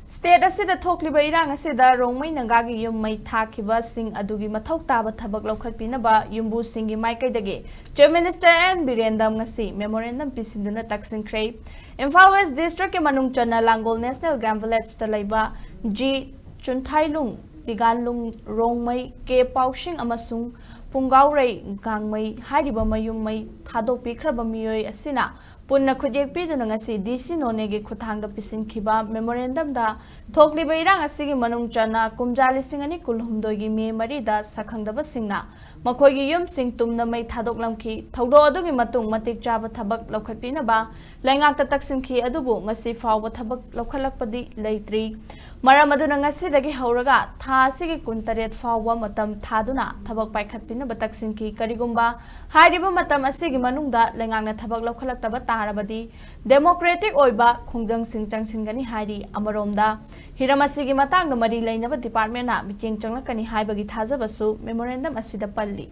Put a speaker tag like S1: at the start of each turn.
S1: State asida thokliba erang asida Rongmei Naga gi yum Mei Thadokpikhraba Mathou Taaba Thabak Loukhat-Pinaba yumbu Singgi Mathou Chief Minister and Memorandum ngasi Memorandum peesinduna taksinkhre Imphal West District ke manung chana Langol National Game Village talaiba G Chunthailung Tiganlung Rongmei ke Paushing amasung Pungaurei Gangmei hariba mayum Mei Thadokpikhraba miyoi asina Punna khujek piduna ngasi DC nonege khuthangda Peesinkhre Memorandum da thokliba erang asigi manung chana kumjali singani kulhumdoi gi me mari da sakhangdaba singna makhoigi yum sing tumna Mei Thadoklamki thaudo adugi matung matik Taaba Thabak Loukhat-Pinaba laingakta taksinkhre adubu ngasi fawba thabak lokhalakpadi leitri maram aduna ngasi dagi hauraga tha asigi kuntaret fawba matam thaduna thabak paikhatpinaba taksinkhre karigumba hairiba matam asigi manungda laingakna thabak lokhalakta tarabadi democratic oiba khongjang sing changsingani hairi amaromda hiramasi matangda mari lainaba department na micheng changlakani haibagi thajabasu memorandum asida palli